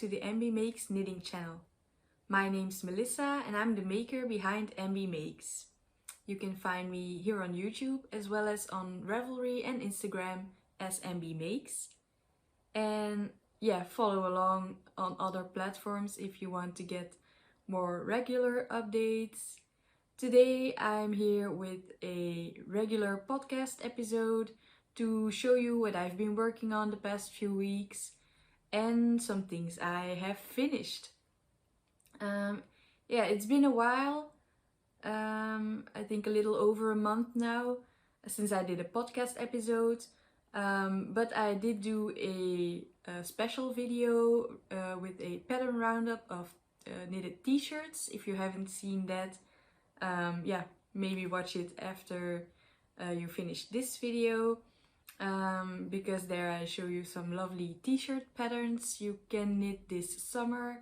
to the Embeemakes knitting channel. My name's Melissa and I'm the maker behind Embeemakes. You can find me here on YouTube as well as on Ravelry and Instagram as Embeemakes. And yeah, follow along on other platforms if you want to get more regular updates. Today I'm here with a regular podcast episode to show you what I've been working on the past few weeks and some things I have finished. Yeah, it's been a while, I think a little over a month now since I did a podcast episode, but I did do a special video with a pattern roundup of knitted t-shirts. If you haven't seen that, yeah, maybe watch it after you finish this video. Because there I show you some lovely t-shirt patterns you can knit this summer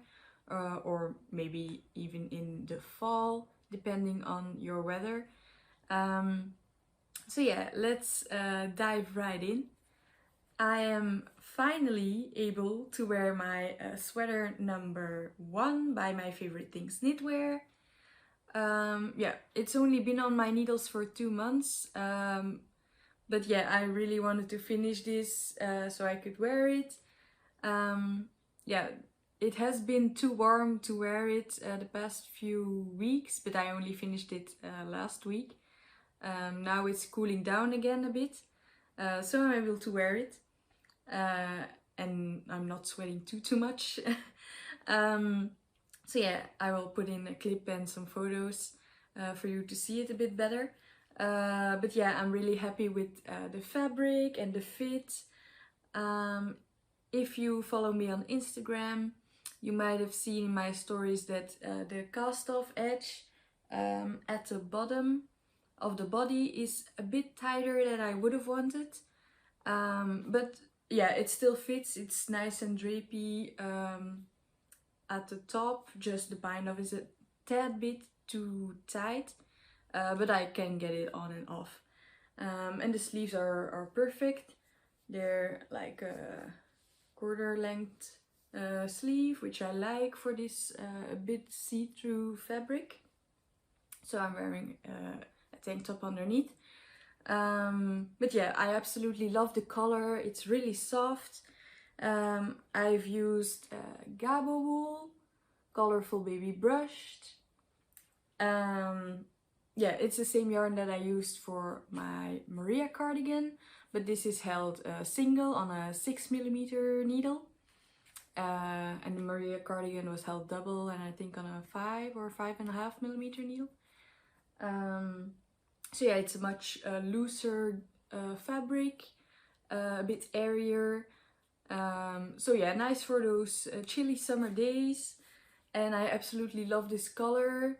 or maybe even in the fall, depending on your weather. So yeah, let's dive right in. I am finally able to wear my sweater number 1 by My Favorite Things Knitwear. Yeah, it's only been on my needles for 2 months. But yeah, I really wanted to finish this so I could wear it. Yeah, it has been too warm to wear it the past few weeks, but I only finished it last week. Now it's cooling down again a bit, so I'm able to wear it. And I'm not sweating too much. So yeah, I will put in a clip and some photos for you to see it a bit better. But yeah, I'm really happy with the fabric and the fit. If you follow me on Instagram, you might have seen in my stories that the cast-off edge at the bottom of the body is a bit tighter than I would have wanted. But yeah, it still fits. It's nice and drapey at the top. Just the bind off is a tad bit too tight. But I can get it on and off. And the sleeves are perfect. They're like a quarter length sleeve, which I like for this a bit see-through fabric. So I'm wearing a tank top underneath. But yeah, I absolutely love the color. It's really soft. I've used Gabo wool, colorful baby brushed. Yeah, it's the same yarn that I used for my Maria cardigan, but this is held single on a 6mm needle. And the Maria cardigan was held double and I think on a 5 or 5.5mm needle. So yeah, it's a much looser fabric, a bit airier. So yeah, nice for those chilly summer days. And I absolutely love this color.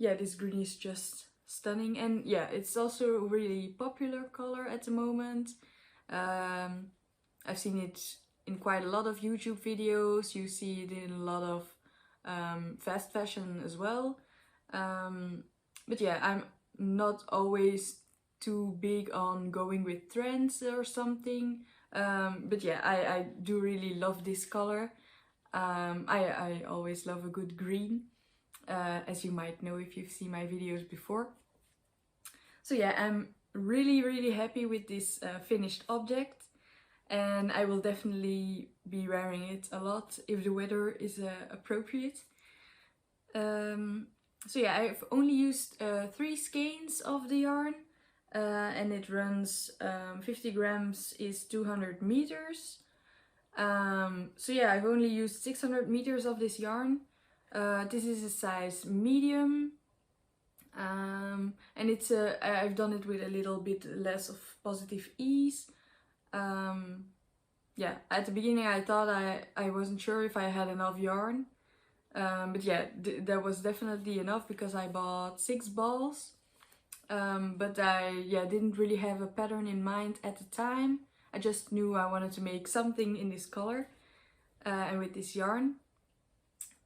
Yeah, this green is just stunning, and yeah, it's also a really popular color at the moment. I've seen it in quite a lot of YouTube videos. You see it in a lot of fast fashion as well. But yeah, I'm not always too big on going with trends or something. But yeah, I do really love this color. I always love a good green. As you might know if you've seen my videos before. So yeah, I'm really happy with this finished object, and I will definitely be wearing it a lot if the weather is appropriate. So yeah, I've only used 3 skeins of the yarn, and it runs 50 grams is 200 meters. So yeah, I've only used 600 meters of this yarn. This is a size medium, and it's I've done it with a little bit less of positive ease. Yeah, at the beginning I thought I wasn't sure if I had enough yarn, but yeah, there was definitely enough because I bought 6 balls. But I didn't really have a pattern in mind at the time. I just knew I wanted to make something in this color and with this yarn.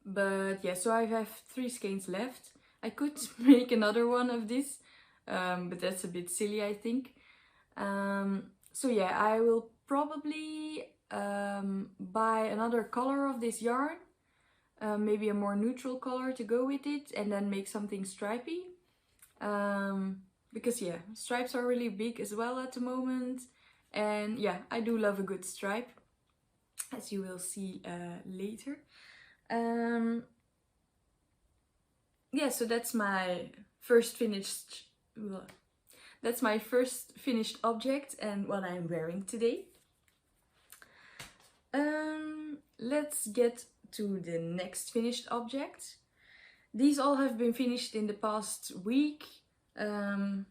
But yeah, so I have 3 skeins left. I could make another one of this, but that's a bit silly, I think. So yeah, I will probably buy another color of this yarn, maybe a more neutral color to go with it, and then make something stripy. Because yeah, stripes are really big as well at the moment, and yeah, I do love a good stripe, as you will see later. Yeah, so that's my first finished object and what I'm wearing today. Let's get to the next finished object. These all have been finished in the past week. I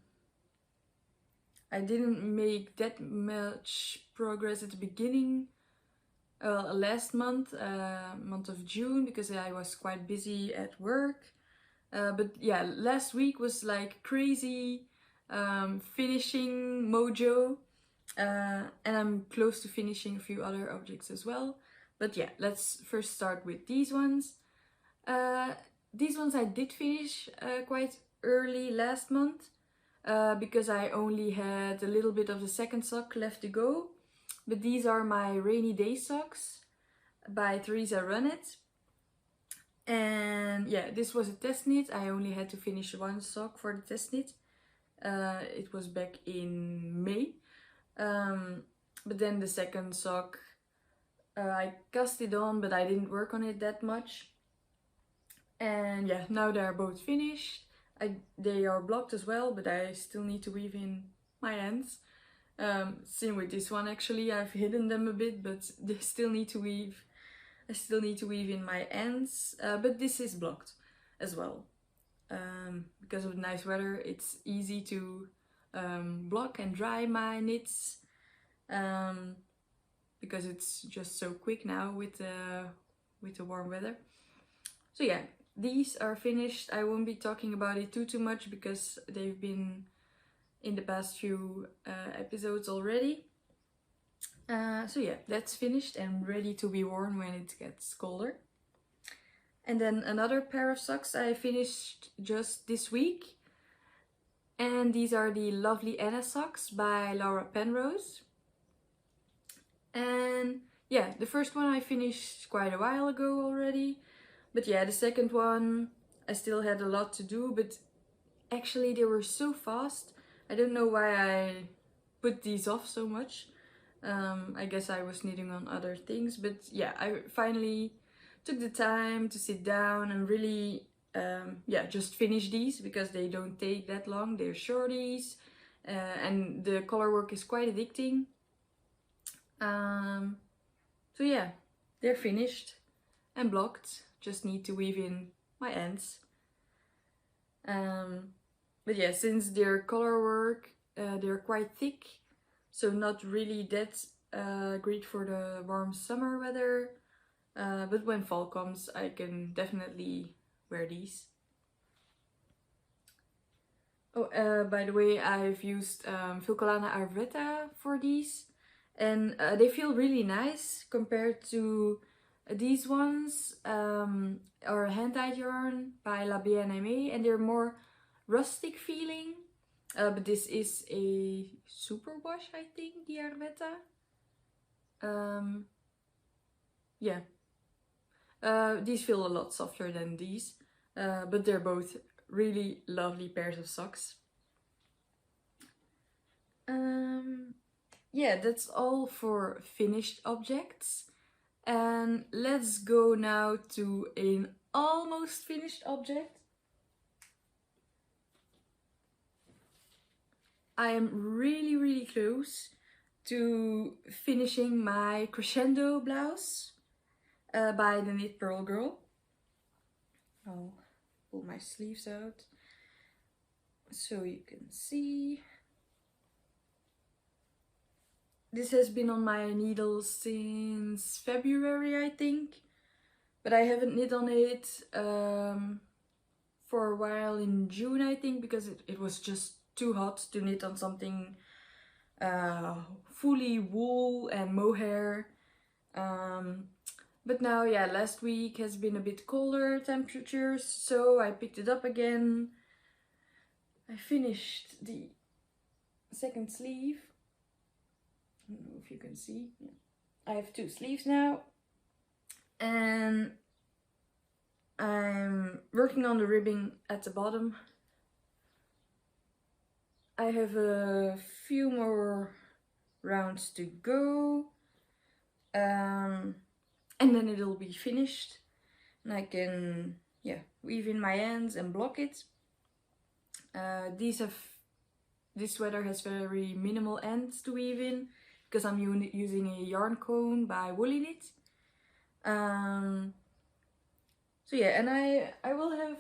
didn't make that much progress at the beginning, last month, month of June, because I was quite busy at work. But yeah, last week was like crazy finishing mojo, and I'm close to finishing a few other objects as well. But yeah, let's first start with these ones. These ones I did finish quite early last month, because I only had a little bit of the second sock left to go. But these are my rainy day socks by Teresa Runnett. And yeah, this was a test knit. I only had to finish one sock for the test knit. It was back in May. But then the second sock, I cast it on, but I didn't work on it that much. And yeah, now they're both finished. They are blocked as well, but I still need to weave in my ends. Same with this one actually, I've hidden them a bit, but they still need to weave. I still need to weave in my ends, but this is blocked as well. Because of the nice weather, it's easy to block and dry my knits, because it's just so quick now with the warm weather. So yeah, these are finished. I won't be talking about it too much because they've been in the past few episodes already. So yeah, that's finished and ready to be worn when it gets colder. And then another pair of socks I finished just this week. And these are the Lovely Anna socks by Penrose. And yeah, the first one I finished quite a while ago already. But yeah, the second one I still had a lot to do, but actually they were so fast. I don't know why I put these off so much. I guess I was knitting on other things, but yeah, I finally took the time to sit down and really just finish these, because they don't take that long. They're shorties, and the color work is quite addicting. So yeah, they're finished and blocked. Just need to weave in my ends. But yeah, since their color work, they're quite thick, so not really that great for the warm summer weather. But when fall comes, I can definitely wear these. Oh, by the way, I've used Filcolana Arwetta for these, and they feel really nice compared to these ones are Handdyed yarn by La BNMA, and they're more rustic feeling. But this is a superwash, I think, the Arwetta. Yeah. These feel a lot softer than these, but they're both really lovely pairs of socks. Yeah, that's all for finished objects. And let's go now to an almost finished object. I am really close to finishing my Crescendo blouse by the Knit Purl Girl. I'll pull my sleeves out so you can see. This has been on my needles since February, I think, but I haven't knit on it for a while in June, I think, because it was just too hot to knit on something fully wool and mohair. But now, yeah, last week has been a bit colder temperatures, so I picked it up again. I finished the second sleeve. I don't know if you can see. Yeah. I have 2 sleeves now, and I'm working on the ribbing at the bottom. I have a few more rounds to go, and then it'll be finished, and I can weave in my ends and block it. This sweater has very minimal ends to weave in because I'm using a yarn cone by Woolyknit. So yeah, and I will have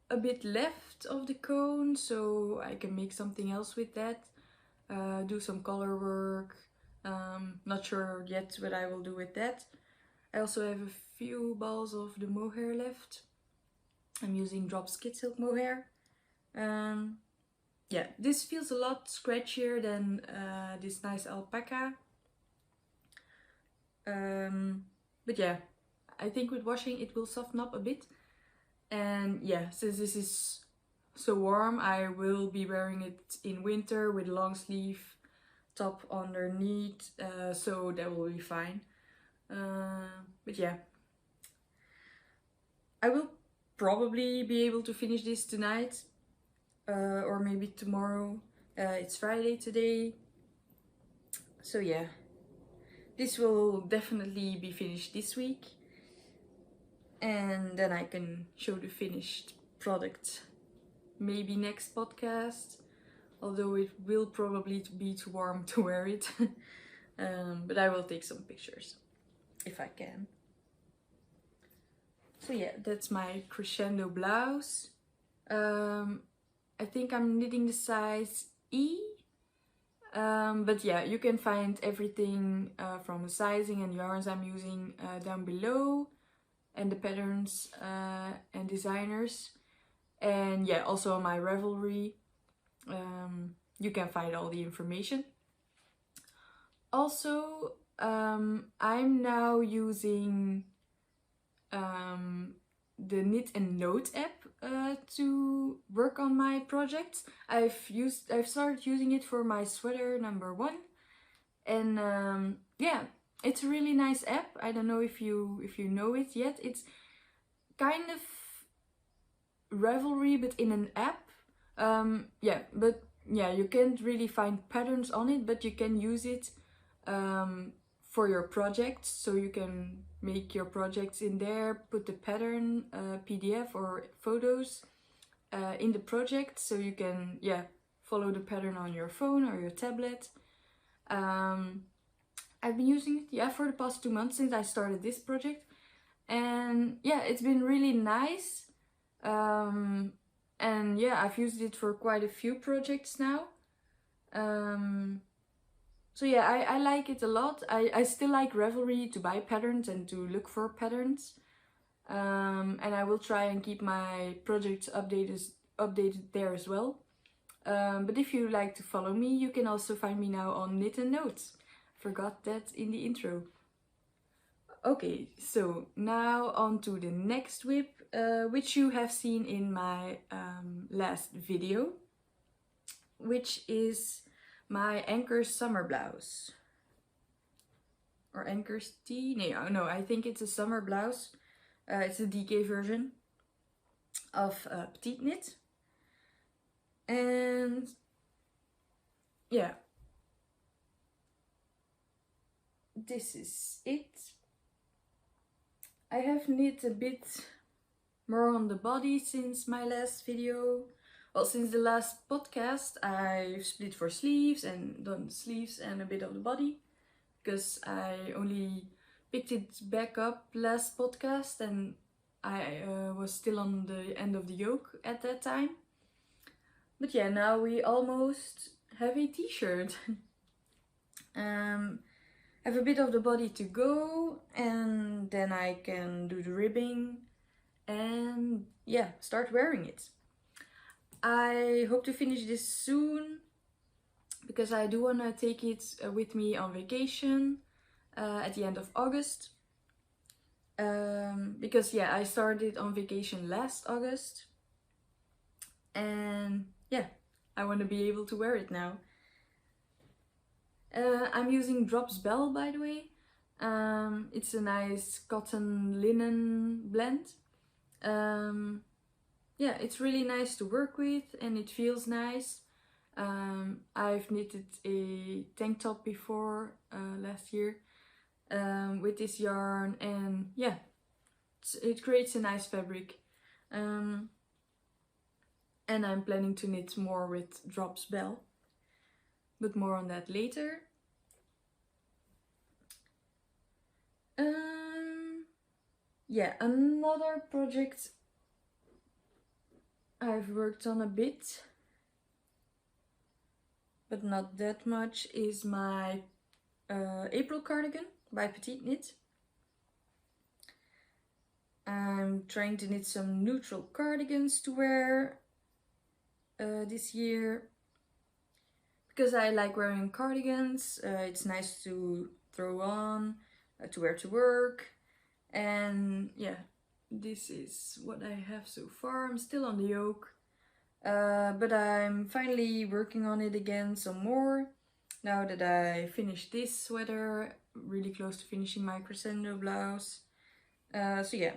a bit left of the cone, so I can make something else with that. Do some color work. Not sure yet what I will do with that. I also have a few balls of the mohair left. I'm using drop skid silk mohair. Yeah, this feels a lot scratchier than this nice alpaca. But yeah, I think with washing it will soften up a bit. And yeah, since this is so warm, I will be wearing it in winter with long sleeve top underneath, so that will be fine. But yeah, I will probably be able to finish this tonight, or maybe tomorrow. It's Friday today, so yeah, this will definitely be finished this week, and then I can show the finished product maybe next podcast, although it will probably be too warm to wear it. But I will take some pictures if I can. So yeah, that's my Crescendo blouse. I think I'm knitting the size E. But yeah, you can find everything from the sizing and yarns I'm using down below, and the patterns and designers. And yeah, also on my Ravelry, you can find all the information. Also, I'm now using the Knit and Note app to work on my projects. I've started using it for my sweater number 1, and yeah, it's a really nice app. I don't know if you know it yet. It's kind of Ravelry but in an app. Yeah, but yeah, you can't really find patterns on it, but you can use it for your projects, so you can make your projects in there, put the pattern PDF or photos in the project, so you can follow the pattern on your phone or your tablet. I've been using it for the past 2 months since I started this project, and yeah, it's been really nice. And yeah, I've used it for quite a few projects now. So yeah, I like it a lot. I still like Ravelry to buy patterns and to look for patterns. And I will try and keep my projects updated there as well. But if you like to follow me, you can also find me now on Knit and Notes. Forgot that in the intro. Okay, so now on to the next whip, which you have seen in my last video, which is my Anker summer blouse. Or Anker's tee? No, I think it's a summer blouse. It's a DK version of Petiteknit. And yeah, this is it. I have knit a bit more on the body since my last video. Well, since the last podcast, I've split for sleeves and done sleeves and a bit of the body, because I only picked it back up last podcast and I was still on the end of the yoke at that time. But yeah, now we almost have a t-shirt. Have a bit of the body to go, and then I can do the ribbing and yeah, start wearing it. I hope to finish this soon, because I do want to take it with me on vacation at the end of August. Because yeah, I started on vacation last August, and yeah, I want to be able to wear it now. I'm using Belle, by the way. It's a nice cotton linen blend. Yeah, it's really nice to work with and it feels nice. I've knitted a tank top before last year with this yarn, and yeah, it creates a nice fabric. And I'm planning to knit more with Drops Belle, but more on that later. Yeah, another project I've worked on a bit, but not that much, is my April cardigan by Petiteknit. I'm trying to knit some neutral cardigans to wear this year, because I like wearing cardigans. It's nice to throw on, to wear to work, and yeah, this is what I have so far. I'm still on the yoke, but I'm finally working on it again some more now that I finished this sweater, really close to finishing my Crescendo blouse. So yeah,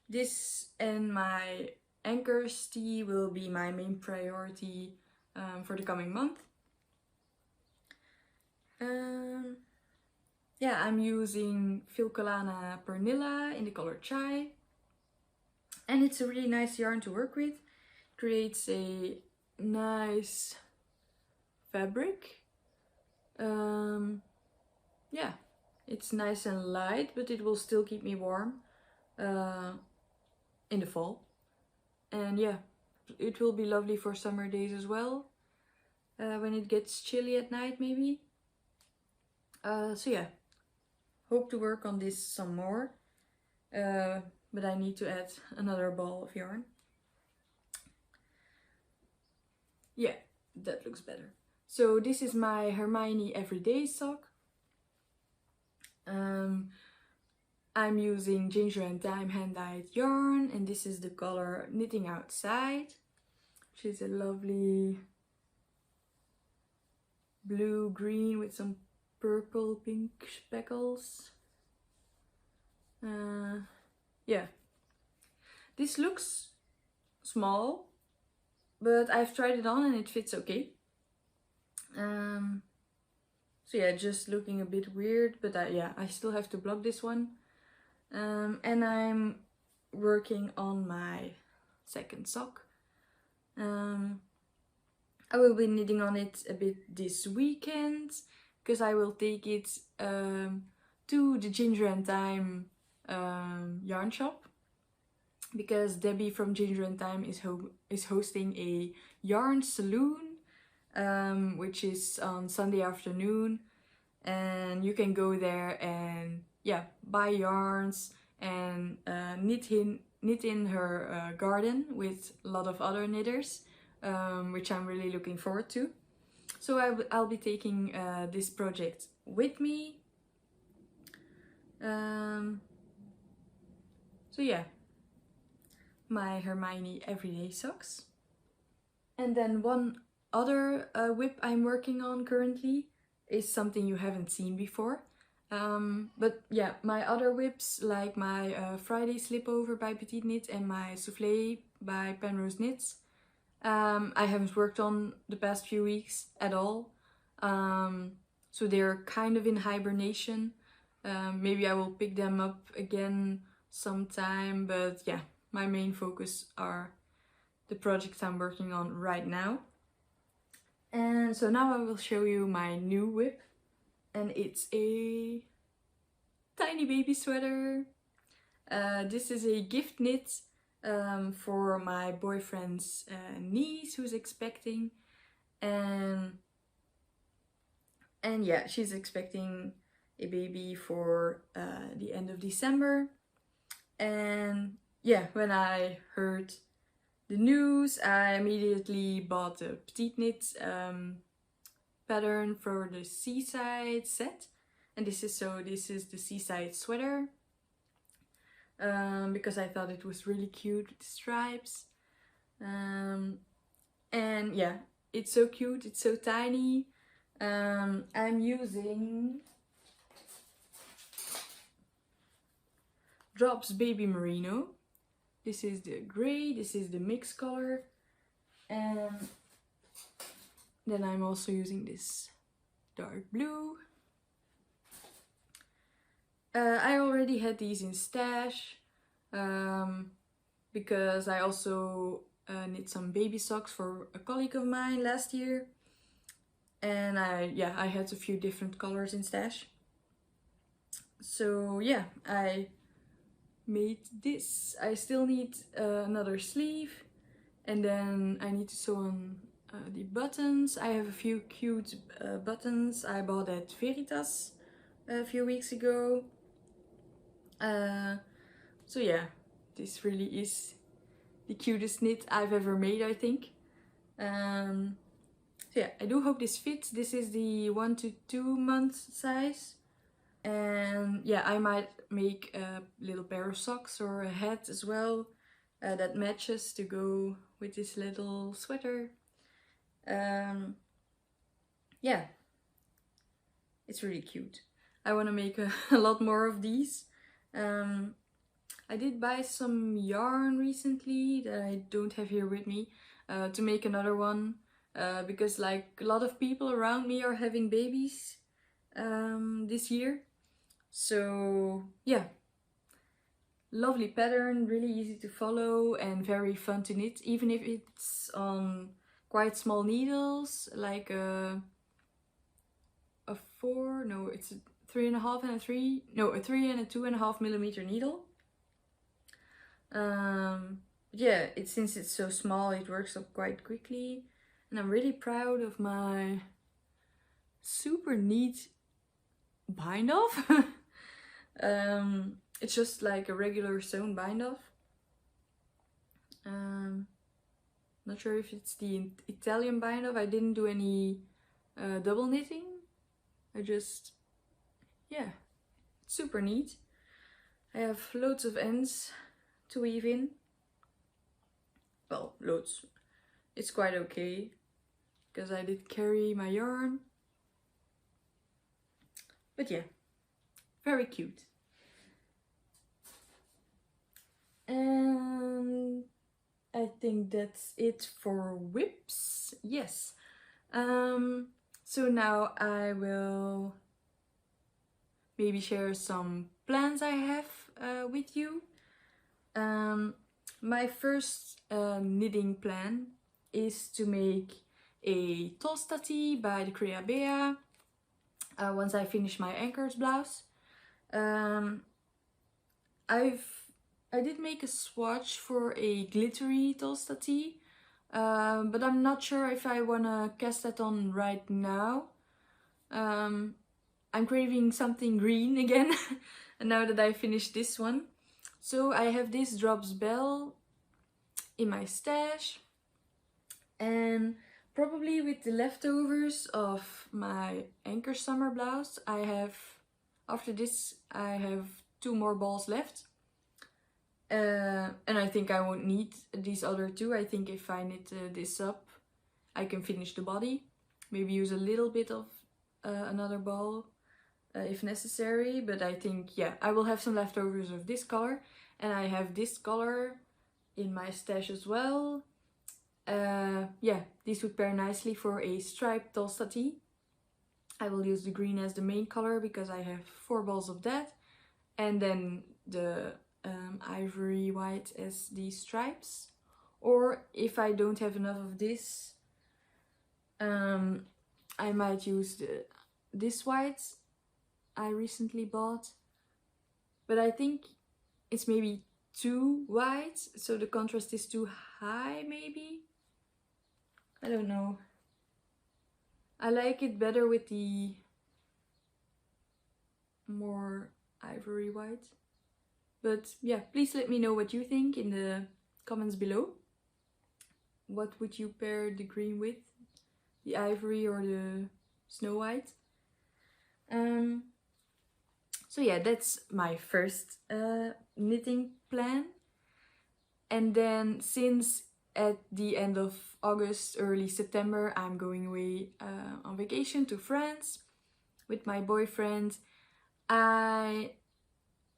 this and my Anker tee will be my main priority for the coming month. Yeah, I'm using Filcolana Pernilla in the color Chai, and it's a really nice yarn to work with. Creates a nice fabric. Yeah, it's nice and light, but it will still keep me warm in the fall. And yeah, it will be lovely for summer days as well, when it gets chilly at night maybe. So yeah, hope to work on this some more, but I need to add another ball of yarn. Yeah, that looks better. So this is my Hermione Everyday sock. I'm using Ginger&Thyme hand-dyed yarn, and this is the color Knitting Outside, which is a lovely blue-green with some purple pink speckles. Yeah, this looks small, but I've tried it on and it fits okay. So yeah, just looking a bit weird, but yeah, I still have to block this one. And I'm working on my second sock. I will be knitting on it a bit this weekend, because I will take it to the Ginger&Thyme yarn shop, because Debbie from Ginger&Thyme is hosting a yarn saloon, which is on Sunday afternoon, and you can go there and yeah, buy yarns and knit in her garden with a lot of other knitters, which I'm really looking forward to. So I'll be taking this project with me. So yeah, my Hermione Everyday socks. And then one other whip I'm working on currently is something you haven't seen before. But yeah, my other whips, like my Friday Slipover by Petiteknit and my Soufflé by Penrose Knits, I haven't worked on the past few weeks at all. So they're kind of in hibernation. Maybe I will pick them up again sometime, but yeah, my main focus are the projects I'm working on right now. And so now I will show you my new whip, and it's a tiny baby sweater. This is a gift knit for my boyfriend's niece who's expecting, and yeah, she's expecting a baby for the end of December. And yeah, when I heard the news, I immediately bought the Petiteknit pattern for the Seaside set, and this is the Seaside sweater, because I thought it was really cute with the stripes, and yeah, it's so cute, it's so tiny. I'm using Drops Baby Merino. This is the grey, this is the mix color. And then I'm also using this dark blue. I already had these in stash because I also knit some baby socks for a colleague of mine last year. And I had a few different colors in stash. So yeah, I made this. I still need another sleeve, and then I need to sew on the buttons. I have a few cute buttons I bought at Veritas a few weeks ago. So yeah, this really is the cutest knit I've ever made, I think. So yeah, I do hope this fits. This is the 1 to 2 month size. And yeah, I might make a little pair of socks or a hat as well that matches to go with this little sweater. Yeah, it's really cute. I want to make a lot more of these. I did buy some yarn recently that I don't have here with me to make another one because like a lot of people around me are having babies this year. So yeah, lovely pattern, really easy to follow and very fun to knit, even if it's on quite small needles, like a 4, no, it's a 3.5 and a 3, no, a 3 and a 2.5 millimeter needle. Yeah, since it's so small, it works up quite quickly, and I'm really proud of my super neat bind off. It's just like a regular sewn bind off. Not sure if it's the Italian bind off. I didn't do any double knitting. I just, yeah, super neat. I have loads of ends to weave in. Well, loads. It's quite okay because I did carry my yarn. But yeah, very cute. And I think that's it for whips. Yes. So now I will maybe share some plans I have with you. My first knitting plan is to make a tolstati by the Creabea once I finish my Anker's blouse. I did make a swatch for a glittery tolstati, but I'm not sure if I wanna cast that on right now. I'm craving something green again now that I finished this one. So I have this drops Belle in my stash, and probably with the leftovers of my Anker summer blouse, after this I have 2 more balls left. And I think I won't need these other 2. I think if I knit this up, I can finish the body. Maybe use a little bit of another ball if necessary. But I think, yeah, I will have some leftovers of this color. And I have this color in my stash as well. Yeah, these would pair nicely for a striped tolstati. I will use the green as the main color because I have 4 balls of that. And then the ivory white as the stripes. Or if I don't have enough of this, I might use this white I recently bought. But I think it's maybe too white, so the contrast is too high maybe. I don't know. I like it better with the more ivory white. But yeah, please let me know what you think in the comments below. What would you pair the green with? The ivory or the snow white? So yeah, that's my first knitting plan. And then since at the end of August, early September, I'm going away on vacation to France with my boyfriend, I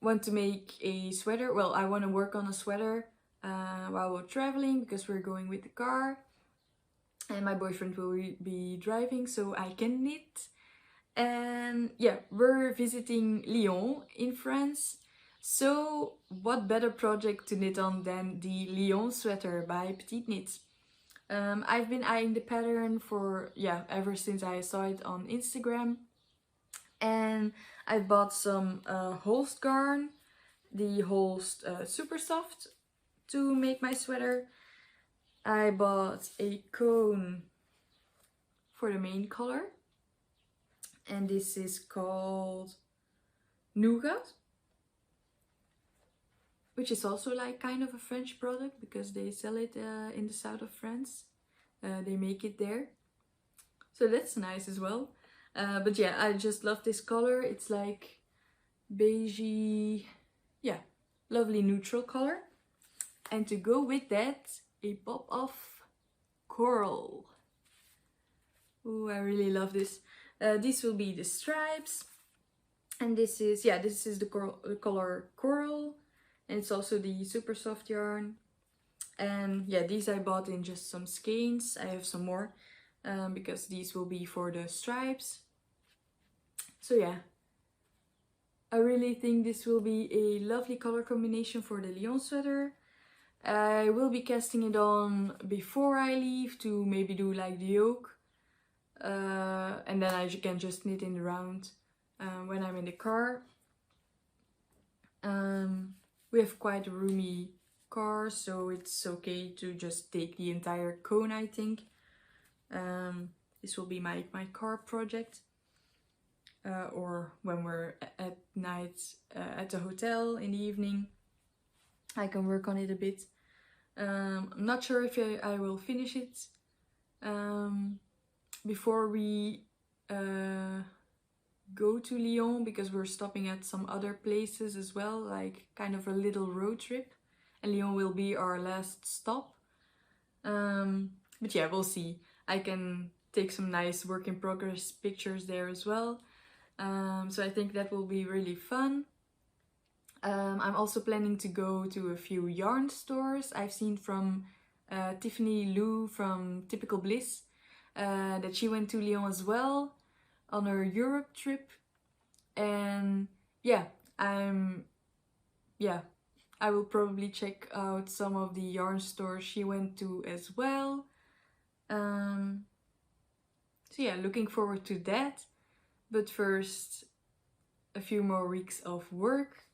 want to make a sweater. Well, I want to work on a sweater while we're traveling, because we're going with the car and my boyfriend will be driving, so I can knit. And yeah, we're visiting Lyon in France. So what better project to knit on than the Lyon sweater by Petiteknit. I've been eyeing the pattern for, yeah, ever since I saw it on Instagram. And I bought some Holst yarn, the Holst Super Soft, to make my sweater. I bought a cone for the main color. And this is called Nougat, which is also like kind of a French product because they sell it in the south of France. They make it there. So that's nice as well. But yeah, I just love this color. It's like beigey, yeah, lovely neutral color. And to go with that, a pop of coral. Oh, I really love this. These will be the stripes. And this is, yeah, this is the color coral. And it's also the super soft yarn. And yeah, these I bought in just some skeins. I have some more because these will be for the stripes. So yeah, I really think this will be a lovely color combination for the Lyon sweater. I will be casting it on before I leave to maybe do like the yoke. And then I can just knit in the round when I'm in the car. We have quite a roomy car, so it's okay to just take the entire cone, I think. This will be my car project. Or when we're at night at the hotel in the evening, I can work on it a bit. I'm not sure if I will finish it before we go to Lyon, because we're stopping at some other places as well, like kind of a little road trip, and Lyon will be our last stop. But yeah, we'll see. I can take some nice work in progress pictures there as well. So I think that will be really fun. I'm also planning to go to a few yarn stores. I've seen from Tiffany Lou from Typical Bliss that she went to Lyon as well on her Europe trip. And yeah, I will probably check out some of the yarn stores she went to as well. So yeah, looking forward to that. But first, a few more weeks of work.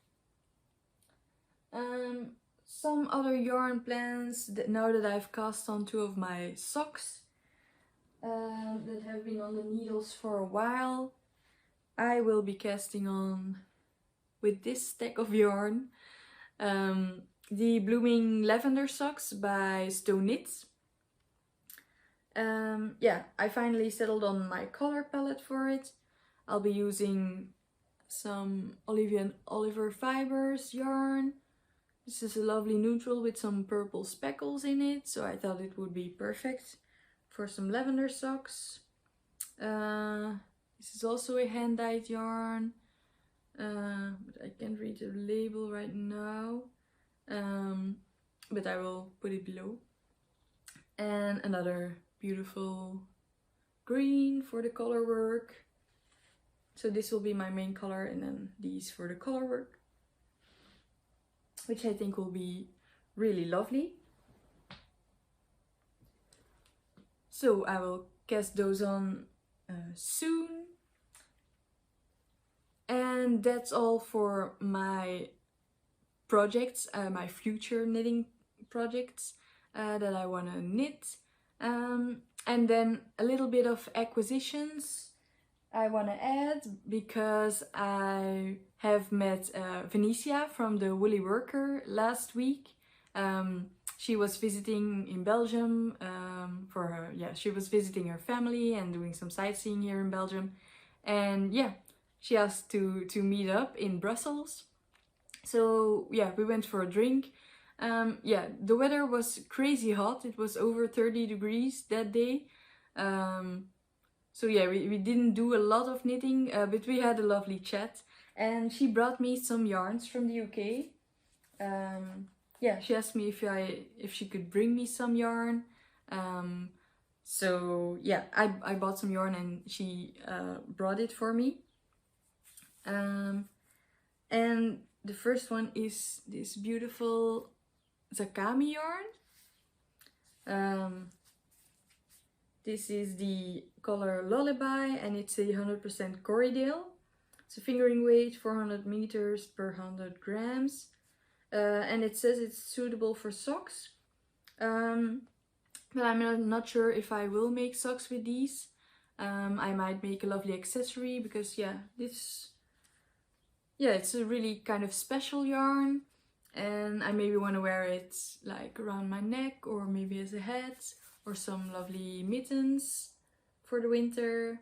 Some other yarn plans that now that I've cast on 2 of my socks that have been on the needles for a while. I will be casting on with this stack of yarn the Blooming Lavender Socks by Stone Knits. Yeah, I finally settled on my color palette for it. I'll be using some Olivia & Oliver Fibers yarn. This is a lovely neutral with some purple speckles in it, so I thought it would be perfect for some lavender socks. This is also a hand-dyed yarn, but I can't read the label right now, but I will put it below. And another beautiful green for the color work. So this will be my main color, and then these for the color work, which I think will be really lovely. So I will cast those on soon. And that's all for my projects, my future knitting projects that I want to knit. And then a little bit of acquisitions I want to add, because I have met Venetia from the Woolly Worker last week. She was visiting in Belgium for her, she was visiting her family and doing some sightseeing here in Belgium. And yeah, she asked to meet up in Brussels. So yeah, we went for a drink. Yeah, the weather was crazy hot. It was over 30 degrees that day. So yeah, we didn't do a lot of knitting, but we had a lovely chat. And she brought me some yarns from the UK. Yeah, she asked me if she could bring me some yarn. So yeah, I bought some yarn and she brought it for me. And the first one is this beautiful Zakami yarn. This is the color Lullaby and it's a 100% Corriedale. It's a fingering weight, 400 meters per 100 grams. And it says it's suitable for socks. But I'm not sure if I will make socks with these. I might make a lovely accessory because it's a really kind of special yarn. And I maybe want to wear it like around my neck or maybe as a hat or some lovely mittens for the winter.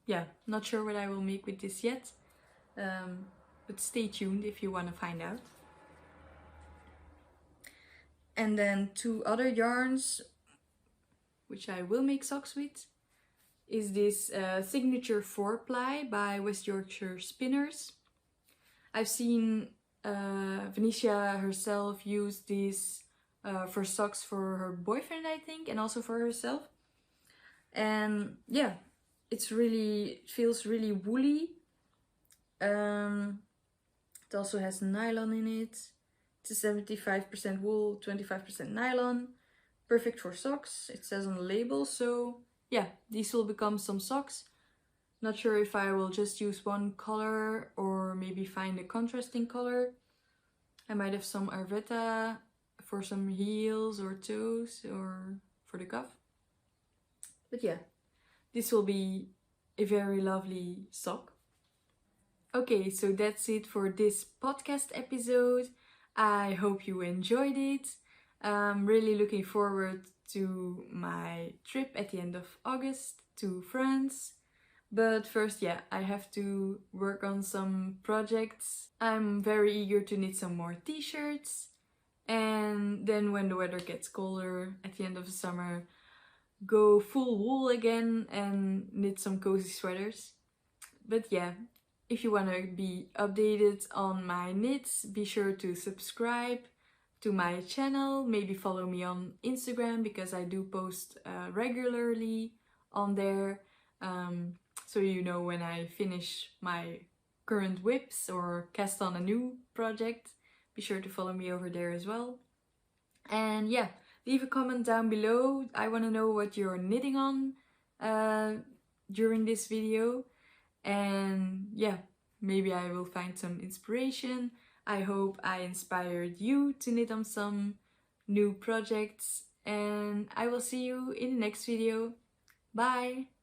Yeah, not sure what I will make with this yet. But stay tuned if you want to find out. And then two other yarns, which I will make socks with, is this Signature 4-ply by West Yorkshire Spinners. I've seen Venetia herself use this for socks for her boyfriend, I think, and also for herself. And yeah, it feels really woolly. It also has nylon in it. It's a 75% wool, 25% nylon. Perfect for socks, it says on the label. So yeah, these will become some socks. Not sure if I will just use one color or maybe find a contrasting color. I might have some Arwetta for some heels or toes or for the cuff. But yeah, this will be a very lovely sock. Okay, so that's it for this podcast episode. I hope you enjoyed it. I'm really looking forward to my trip at the end of August to France. But first, I have to work on some projects. I'm very eager to knit some more t-shirts. And then when the weather gets colder at the end of the summer, go full wool again and knit some cozy sweaters. But yeah, if you want to be updated on my knits, be sure to subscribe to my channel. Maybe follow me on Instagram because I do post regularly on there. So you know when I finish my current whips or cast on a new project. Be sure to follow me over there as well. And yeah, leave a comment down below. I want to know what you're knitting on during this video. And yeah, maybe I will find some inspiration. I hope I inspired you to knit on some new projects. And I will see you in the next video. Bye!